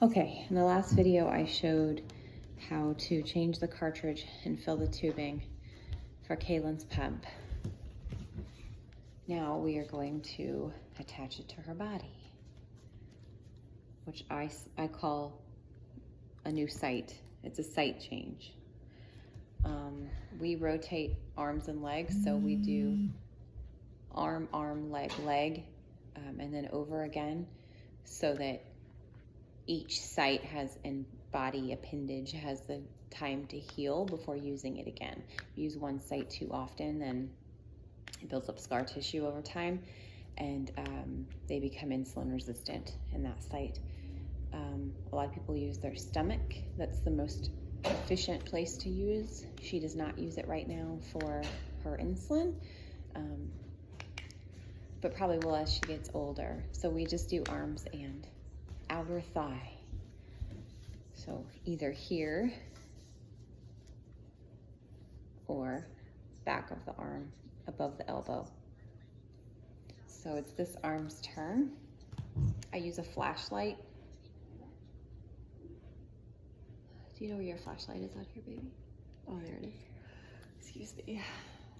Okay, in the last video I showed how to change the cartridge and fill the tubing for Kaylin's pump. Now we are going to attach it to her body, which I call a new site. It's a site change. We rotate arms and legs, so we do arm, arm, leg, leg, and then over again, so that each site has and body appendage has the time to heal before using it again. If you use one site too often, then it builds up scar tissue over time, and they become insulin resistant in that site. A lot of people use their stomach. That's the most efficient place to use. She does not use it right now for her insulin, but probably will as she gets older. So we just do arms and outer thigh. So either here or back of the arm above the elbow. So it's this arm's turn. I use a flashlight. Do you know where your flashlight is out here, baby? Oh, there it is. Excuse me.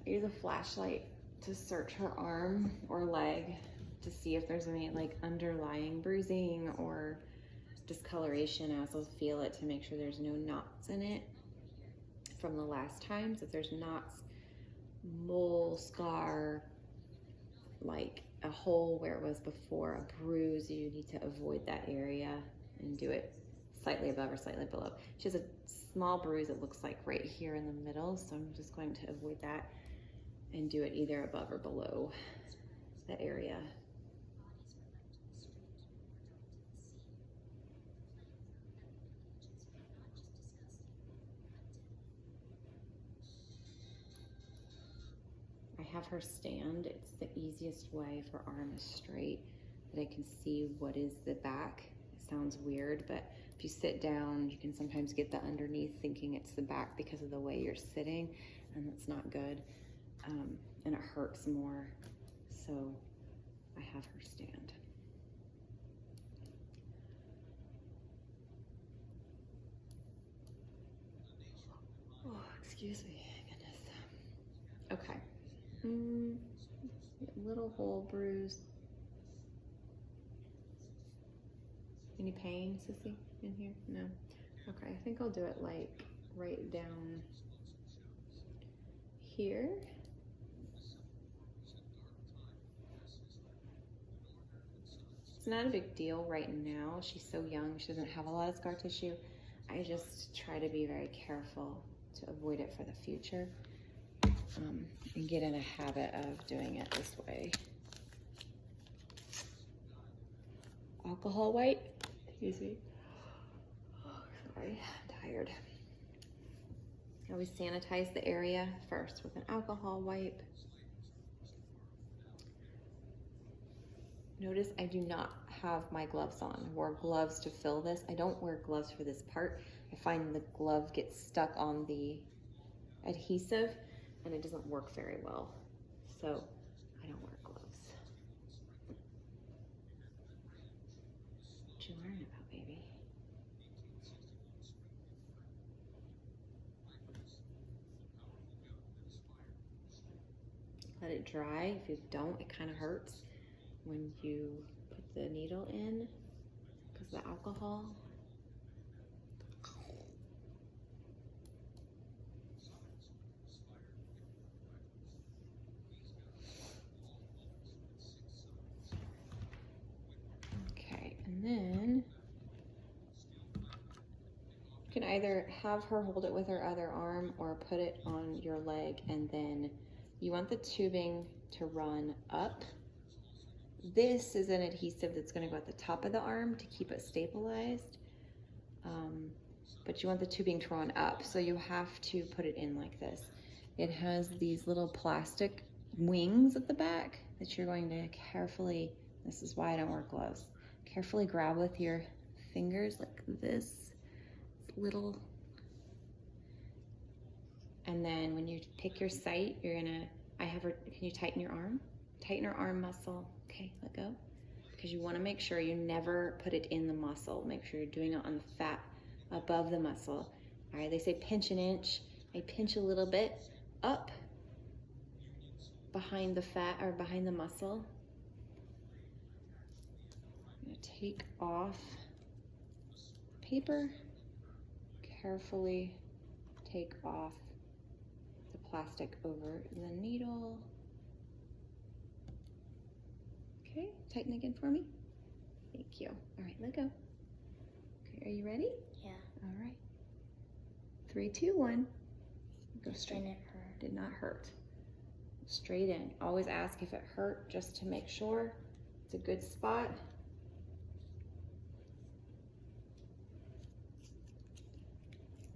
I use a flashlight to search her arm or leg to see if there's any like underlying bruising or discoloration. I also feel it to make sure there's no knots in it from the last time. So if there's knots, mole, scar, like a hole where it was before, a bruise, you need to avoid that area and do it slightly above or slightly below. She has a small bruise, it looks like right here in the middle, so I'm just going to avoid that and do it either above or below that area. I have her stand. It's the easiest way if her arm is straight that I can see what is the back. It sounds weird, but if you sit down, you can sometimes get the underneath thinking it's the back because of the way you're sitting, and that's not good. And it hurts more. So I have her stand. Oh, excuse me, goodness. Okay. Little hole bruise. Any pain, sissy, in here? No. Okay, I think I'll do it like right down here. It's not a big deal right now. She's so young, she doesn't have a lot of scar tissue. I just try to be very careful to avoid it for the future, and get in a habit of doing it this way. Alcohol wipe, excuse me. Oh, sorry, I'm tired. I always sanitize the area first with an alcohol wipe. Notice I do not have my gloves on. I wore gloves to fill this. I don't wear gloves for this part. I find the glove gets stuck on the adhesive and it doesn't work very well. So I don't wear gloves. What you learning about, baby? Let it dry. If you don't, it kind of hurts when you put the needle in because of the alcohol. Okay, and then you can either have her hold it with her other arm or put it on your leg, and then you want the tubing to run up. This is an adhesive that's going to go at the top of the arm to keep it stabilized, but you want the tubing to run up, so you have to put it in like this. It has these little plastic wings at the back that you're going to carefully, this is why I don't wear gloves, carefully grab with your fingers like this, little, and then when you pick your site, you're gonna, I have her, can you tighten your arm? Tighten her arm muscle. Okay, let go. because you want to make sure you never put it in the muscle. Make sure you're doing it on the fat above the muscle. All right, they say pinch an inch. I pinch a little bit up behind the fat or behind the muscle. I'm going to take off the paper, carefully take off the plastic over the needle. Okay, tighten again for me. Thank you. All right, let go. Okay, are you ready? Yeah. All right. 3, 2, 1. Go straight. Didn't hurt. Did not hurt. Straight in. Always ask if it hurt just to make sure it's a good spot.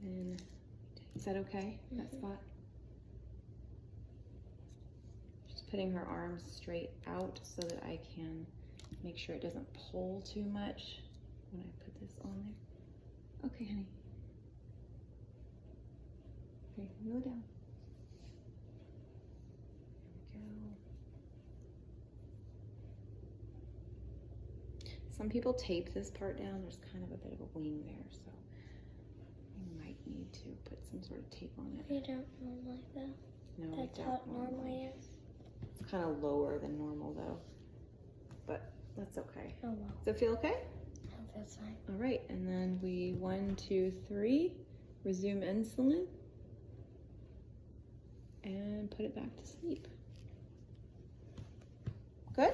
And is that okay, that spot? Just putting her arms straight out so that I can make sure it doesn't pull too much when I put this on there. Okay, honey. Okay, go down. There we go. Some people tape this part down. There's kind of a bit of a wing there, so you might need to put some sort of tape on it. You don't normally though. No, That's how it normally is. It's kind of lower than normal though, but that's okay. Oh well. Does it feel okay? No, that's fine. All right, and then we 1, 2, 3, resume insulin, and put it back to sleep. Good?